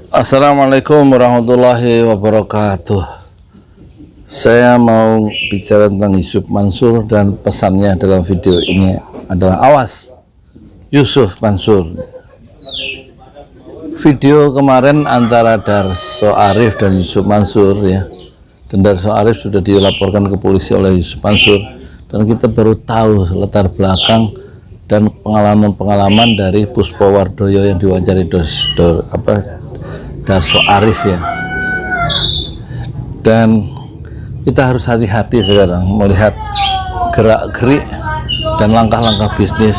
Assalamualaikum warahmatullahi wabarakatuh. Saya mau bicara tentang Yusuf Mansur dan pesannya dalam video ini adalah awas Yusuf Mansur. Video kemarin antara Darso Arif dan Yusuf Mansur ya, dan Darso Arif sudah dilaporkan ke polisi oleh Yusuf Mansur, dan kita baru tahu latar belakang dan pengalaman-pengalaman dari Puspowardoyo yang diwawancari Darso Arif ya. Dan kita harus hati-hati sekarang melihat gerak-gerik dan langkah-langkah bisnis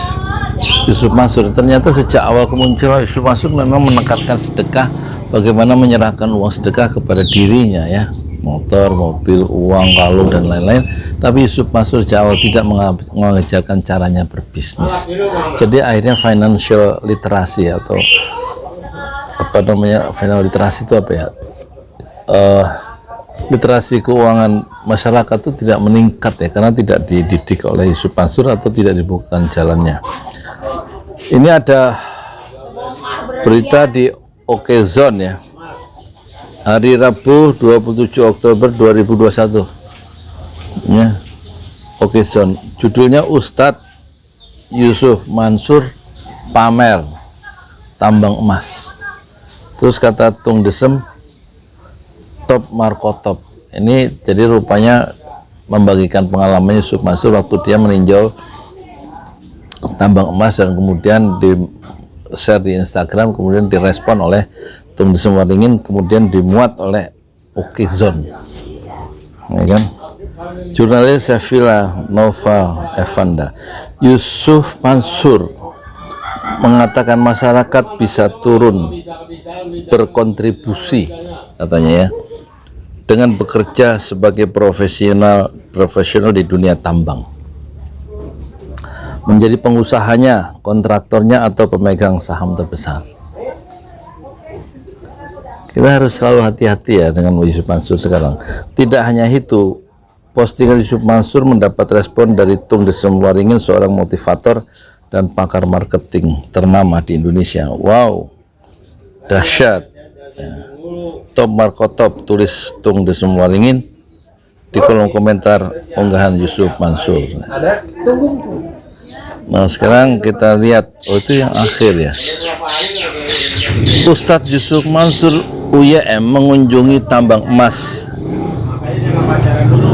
Yusuf Mansur. Ternyata sejak awal kemunculan Yusuf Mansur memang menekankan sedekah, bagaimana menyerahkan uang sedekah kepada dirinya ya, motor, mobil, uang, kalung dan lain-lain. Tapi Yusuf Mansur sejak awal tidak mengajarkan caranya berbisnis. Jadi akhirnya financial literasi atau apa namanya, financial literasi itu apa ya, literasi keuangan masyarakat itu tidak meningkat ya, karena tidak dididik oleh Yusuf Mansur atau tidak dibukakan jalannya. Ini ada berita di Okezone ya, hari Rabu 27 Oktober 2021 ya, Okezone, judulnya Ustadz Yusuf Mansur pamer tambang emas. Terus kata Tung Desem top Markotop. Ini jadi rupanya membagikan pengalaman Yusuf Mansur waktu dia meninjau tambang emas, dan kemudian di share di Instagram, kemudian direspon oleh Tung Desem Waringin, kemudian dimuat oleh Okezone ya kan. Jurnalis Sevilla Nova Evanda, Yusuf Mansur mengatakan masyarakat bisa turun berkontribusi katanya ya, dengan bekerja sebagai profesional di dunia tambang, menjadi pengusahanya, kontraktornya atau pemegang saham terbesar. Kita harus selalu hati-hati ya dengan Yusuf Mansur sekarang. Tidak hanya itu, postingan Yusuf Mansur mendapat respon dari Tung Desem Waringin, seorang motivator dan pakar marketing ternama di Indonesia. Wow, dahsyat ya. Top Markotop, tulis Tung Desem Waringin di kolom komentar unggahan Yusuf Mansur. Nah sekarang kita lihat, oh itu yang akhir ya, Ustadz Yusuf Mansur UYM mengunjungi tambang emas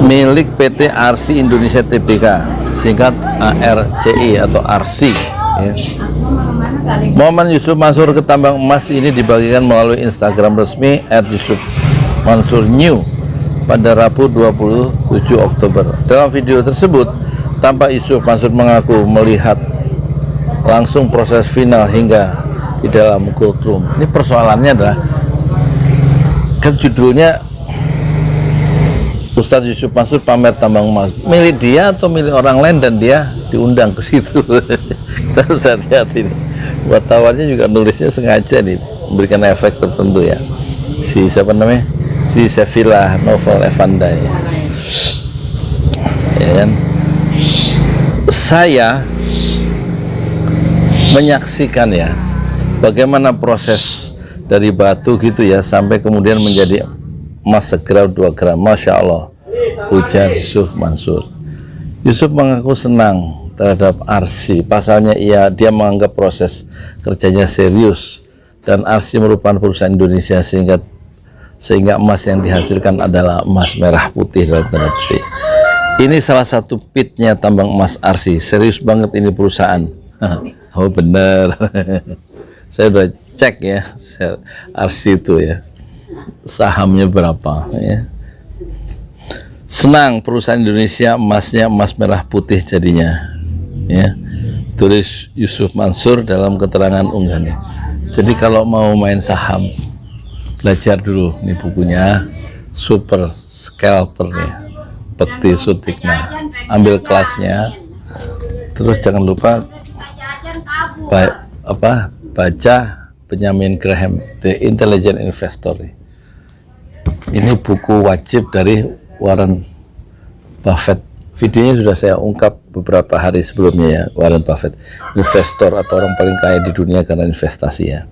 milik PT Arsi Indonesia Tbk, singkat ARCI atau Arsi ya. Momen Yusuf Mansur ke tambang emas ini dibagikan melalui Instagram resmi @YusufMansurNew pada Rabu 27 Oktober. Dalam video tersebut tampak Yusuf Mansur mengaku melihat langsung proses final hingga di dalam cold room. Ini persoalannya adalah kan judulnya Ustadz Yusuf Mansur pamer tambang emas, milik dia atau milik orang lain, dan dia diundang ke situ. Kita harus hati-hati nih. Wartawannya juga nulisnya sengaja nih, memberikan efek tertentu ya. Si siapa namanya? Si Sevilla Novel Evanda ya. Ya kan? Saya menyaksikan ya bagaimana proses dari batu gitu ya sampai kemudian menjadi emas segram 2 gram. Masya Allah, ujar Yusuf Mansur. Yusuf mengaku senang terhadap Arsi. Pasalnya dia menganggap proses kerjanya serius, dan Arsi merupakan perusahaan Indonesia sehingga emas yang dihasilkan adalah emas merah putih dalam tanda petik. Ini salah satu pitnya tambang emas Arsi. Serius banget ini perusahaan. Oh benar. Saya udah cek ya Arsi itu ya, sahamnya berapa ya. Senang perusahaan Indonesia, emasnya emas merah putih jadinya ya, tulis Yusuf Mansur dalam keterangan unggahannya. Jadi kalau mau main saham, belajar dulu nih bukunya Super Scalper ya, Peti Sutikna, ambil kelasnya, terus jangan lupa baca Benjamin Graham The Intelligent Investor. Ini buku wajib dari Warren Buffett. Videonya sudah saya ungkap beberapa hari sebelumnya ya. Warren Buffett, investor atau orang paling kaya di dunia karena investasi ya.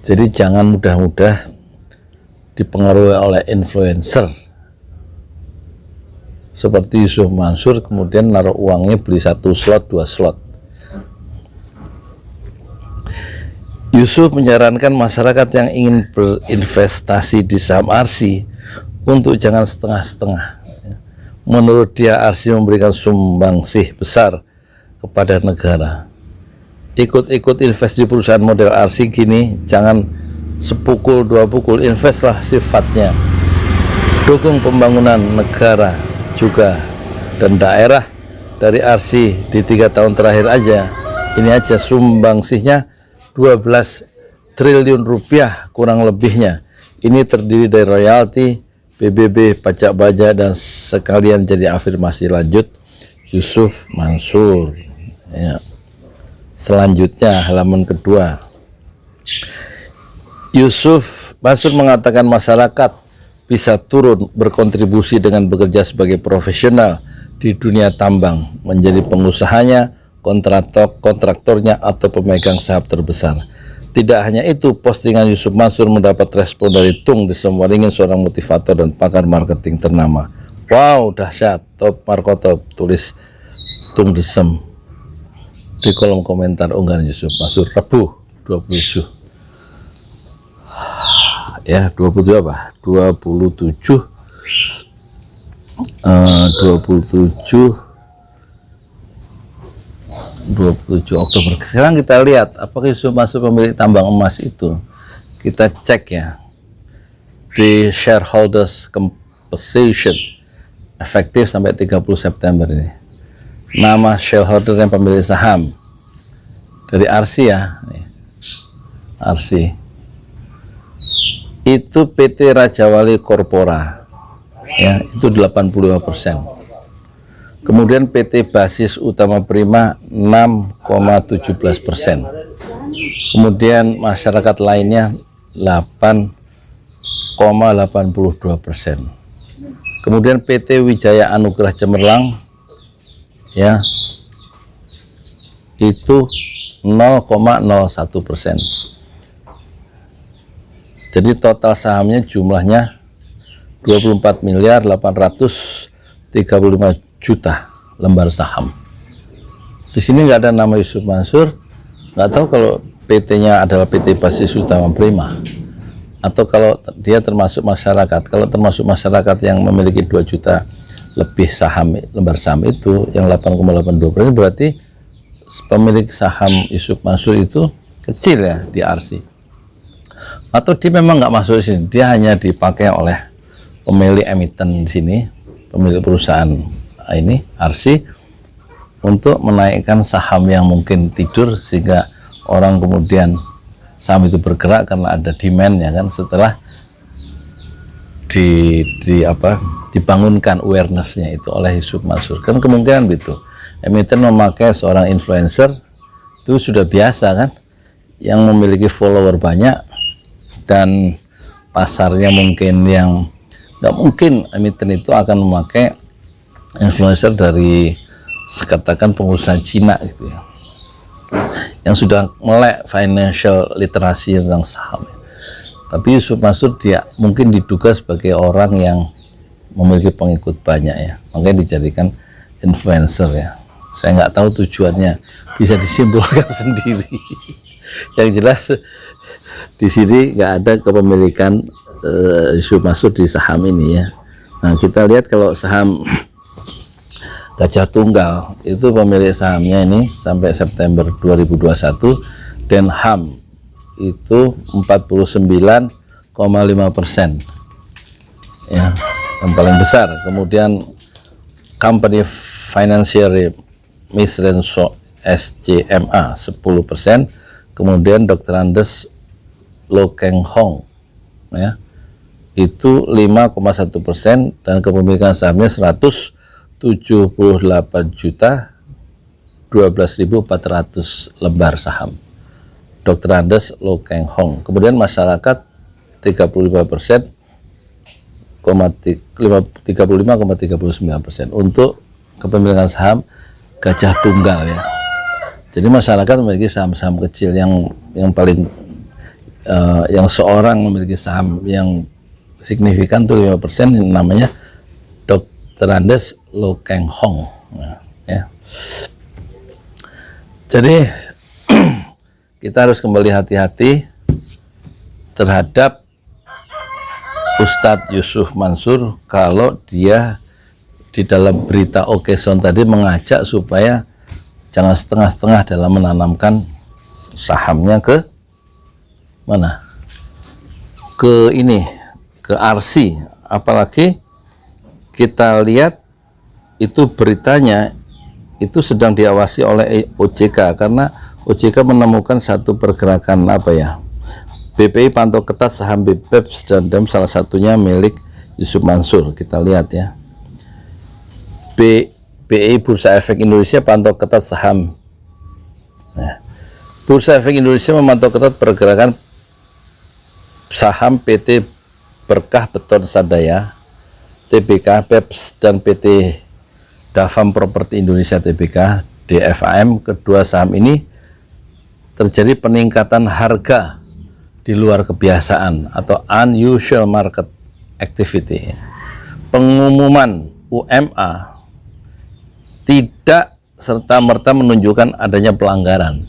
Jadi jangan mudah-mudah dipengaruhi oleh influencer seperti Yusuf Mansur, kemudian naruh uangnya beli 1 slot 2 slot. Yusuf menyarankan masyarakat yang ingin berinvestasi di saham ARSI untuk jangan setengah-setengah. Menurut dia, ARSI memberikan sumbangsih besar kepada negara. Ikut-ikut invest di perusahaan model ARSI gini, jangan sepukul dua pukul, investlah sifatnya. Dukung pembangunan negara juga dan daerah dari ARSI di 3 tahun terakhir aja. Ini aja sumbangsihnya 12 triliun rupiah kurang lebihnya. Ini terdiri dari royalti, PBB, pajak baja, dan sekalian jadi afirmasi. Lanjut Yusuf Mansur ya. Selanjutnya halaman kedua, Yusuf Mansur mengatakan masyarakat bisa turun berkontribusi dengan bekerja sebagai profesional di dunia tambang, menjadi pengusahanya, kontraktornya, atau pemegang saham terbesar. Tidak hanya itu, postingan Yusuf Mansur mendapat respon dari Tung Desem Waringin, seorang motivator dan pakar marketing ternama. Wow, dahsyat, top Markotop, tulis Tung Desem di kolom komentar unggahan Yusuf Mansur Rabu 27 ya, 27 apa? 27 Oktober. Sekarang kita lihat apakah Yusuf Mansur pemilik tambang emas itu. Kita cek ya di shareholders compensation efektif sampai 30 September ini. Nama shareholder yang pemilik saham dari ARSI ya, ARSI itu PT Raja Wali Corpora ya, itu 85%. Kemudian PT Basis Utama Prima 6,17%. Kemudian masyarakat lainnya 8,82%. Kemudian PT Wijaya Anugrah Cemerlang ya, itu 0,01%. Jadi total sahamnya jumlahnya 24.835 juta lembar saham. Di sini nggak ada nama Yusuf Mansur, nggak tahu kalau PT-nya adalah PT Basis Utama Prima atau kalau dia termasuk masyarakat. Kalau termasuk masyarakat yang memiliki 2 juta lebih saham, lembar saham itu yang 8,82%, berarti pemilik saham Yusuf Mansur itu kecil ya di ARSI. Atau dia memang nggak masuk di sini, dia hanya dipakai oleh pemilik emiten di sini, pemilik perusahaan ini ARSI, untuk menaikkan saham yang mungkin tidur sehingga orang kemudian saham itu bergerak karena ada demand ya kan, setelah dibangunkan awarenessnya itu oleh Yusuf Mansur. Kan kemungkinan gitu, emiten memakai seorang influencer itu sudah biasa kan, yang memiliki follower banyak dan pasarnya mungkin yang nggak mungkin emiten itu akan memakai influencer dari sekatakan pengusaha Cina gitu ya, yang sudah melek financial literasi tentang saham. Tapi Yusuf Mansur dia mungkin diduga sebagai orang yang memiliki pengikut banyak ya, makanya dijadikan influencer ya. Saya nggak tahu tujuannya, bisa disimpulkan sendiri. Yang jelas di sini nggak ada kepemilikan Yusuf Mansur di saham ini ya. Nah kita lihat kalau saham Gajah Tunggal itu pemilik sahamnya ini sampai September 2021, dan HAM itu 49,5% ya, yang paling besar. Kemudian Company Financial Misrenso SCMA 10%, kemudian Dr. Andes Lo Keng Hong ya, itu 5,1%, dan kepemilikan sahamnya 178.012.400 lembar saham Dr. Andes Lo Keng Hong. Kemudian masyarakat 35,39% untuk kepemilikan saham Gajah Tunggal ya. Jadi masyarakat memiliki saham-saham kecil yang paling yang seorang memiliki saham yang signifikan tuh 5%, namanya Dr. Andes Lo Keng Hong. Nah, ya. Jadi kita harus kembali hati-hati terhadap Ustadz Yusuf Mansur kalau dia di dalam berita Okeson tadi mengajak supaya jangan setengah-setengah dalam menanamkan sahamnya ke mana? Ke ini, ke RC. Apalagi kita lihat itu beritanya itu sedang diawasi oleh OJK, karena OJK menemukan satu pergerakan apa ya? BPI pantau ketat saham BPEPS dan DEM, salah satunya milik Yusuf Mansur. Kita lihat ya. BPI Bursa Efek Indonesia pantau ketat saham. Nah, Bursa Efek Indonesia memantau ketat pergerakan saham PT Berkah Beton Sadaya, TBK, PEPS, dan PT Davam Properti Indonesia Tbk, DFAM. Kedua saham ini terjadi peningkatan harga di luar kebiasaan atau unusual market activity. Pengumuman UMA tidak serta-merta menunjukkan adanya pelanggaran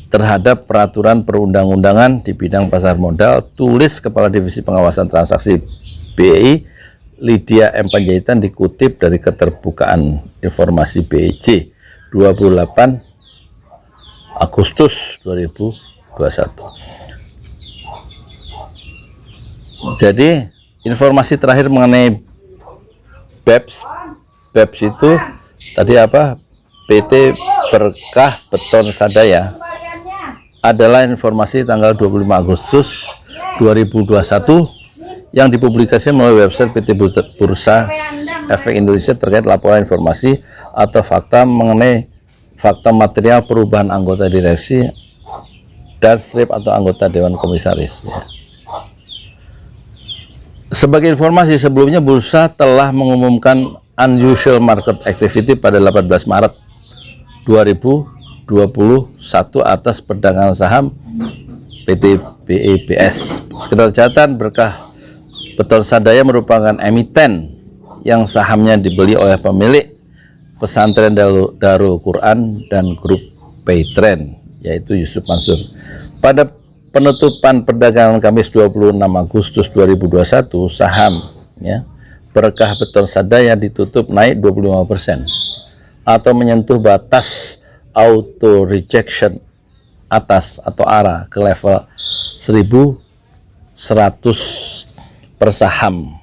terhadap peraturan perundang-undangan di bidang pasar modal, tulis Kepala Divisi Pengawasan Transaksi BEI Lydia M. Panjaitan, dikutip dari Keterbukaan Informasi BEJ 28 Agustus 2021. Jadi informasi terakhir mengenai BEPS itu tadi apa? PT Berkah Beton Sadaya adalah informasi tanggal 25 Agustus 2021 yang dipublikasikan melalui website PT Bursa Efek Indonesia terkait laporan informasi atau fakta mengenai fakta material perubahan anggota direksi dan strip atau anggota Dewan Komisaris ya. Sebagai informasi, sebelumnya bursa telah mengumumkan unusual market activity pada 18 Maret 2021 atas perdagangan saham PT BEPS. Sekedar catatan, Berkah Beton Sadaya merupakan emiten yang sahamnya dibeli oleh pemilik Pesantren Darul Quran dan grup Paytrend, yaitu Yusuf Mansur. Pada penutupan perdagangan Kamis 26 Agustus 2021, saham ya, Berkah Beton Sadaya ditutup naik 25% atau menyentuh batas auto rejection atas atau ARA ke level 1.100 per saham,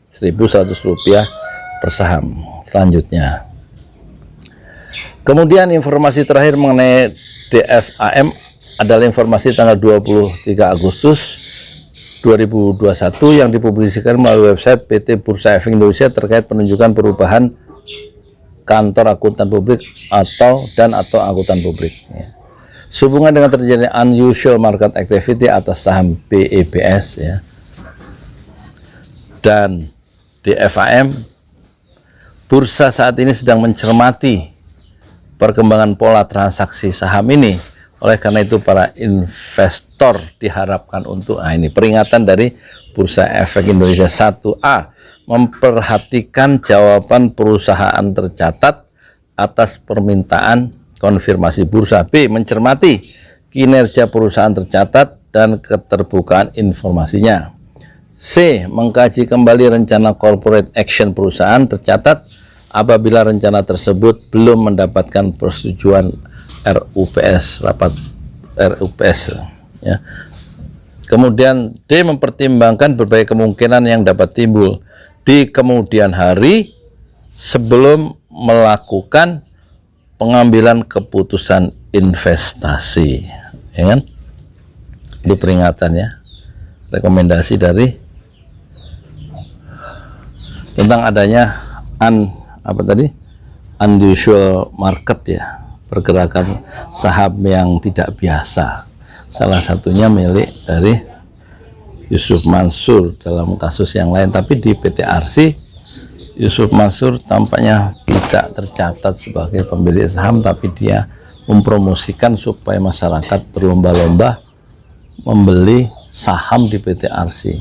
1.100 rupiah per saham. Selanjutnya, kemudian informasi terakhir mengenai DFAM adalah informasi tanggal 23 Agustus 2021 yang dipublikasikan melalui website PT Bursa Efek Indonesia terkait penunjukan perubahan kantor akuntan publik atau akuntan publik ya. Sehubungan dengan terjadinya unusual market activity atas saham BEPS ya, dan DFAM, bursa saat ini sedang mencermati perkembangan pola transaksi saham ini. Oleh karena itu para investor diharapkan untuk, ini peringatan dari Bursa Efek Indonesia 1A, memperhatikan jawaban perusahaan tercatat atas permintaan konfirmasi bursa. B, mencermati kinerja perusahaan tercatat dan keterbukaan informasinya. C, mengkaji kembali rencana corporate action perusahaan tercatat apabila rencana tersebut belum mendapatkan persetujuan rapat RUPS ya. Kemudian D, mempertimbangkan berbagai kemungkinan yang dapat timbul di kemudian hari sebelum melakukan pengambilan keputusan investasi ya kan? Itu peringatan ya, rekomendasi dari tentang adanya unusual market ya, pergerakan saham yang tidak biasa, salah satunya milik dari Yusuf Mansur dalam kasus yang lain. Tapi di PT RC, Yusuf Mansur tampaknya tidak tercatat sebagai pemilik saham, tapi dia mempromosikan supaya masyarakat berlomba-lomba membeli saham di PT Arsi.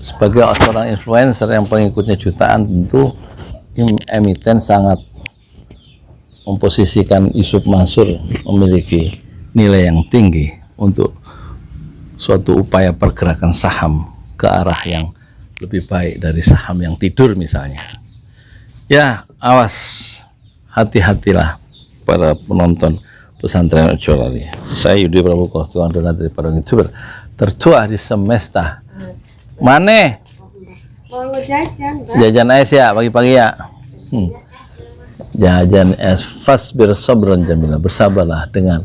Sebagai seorang influencer yang pengikutnya jutaan, tentu emiten sangat memposisikan Yusuf Mansur memiliki nilai yang tinggi untuk suatu upaya pergerakan saham ke arah yang lebih baik dari saham yang tidur misalnya. Ya, awas, hati-hatilah para penonton pesantren Ojo Lali. Saya Yudi Pramuko, Tuan Donat dari para youtuber tertua di semesta. Mana? Mau jajan, Jajan es ya pagi-pagi ya. Jajan es fasbir sabran jamila, bersabarlah dengan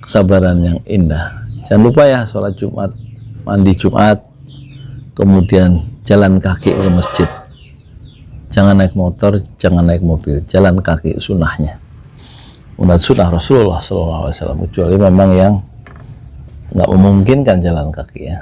kesabaran yang indah. Jangan lupa ya sholat Jumat, mandi Jumat, kemudian jalan kaki ke masjid. Jangan naik motor, jangan naik mobil, jalan kaki sunnahnya. Menurut sunnah Rasulullah SAW, kecuali memang yang nggak memungkinkan jalan kaki ya.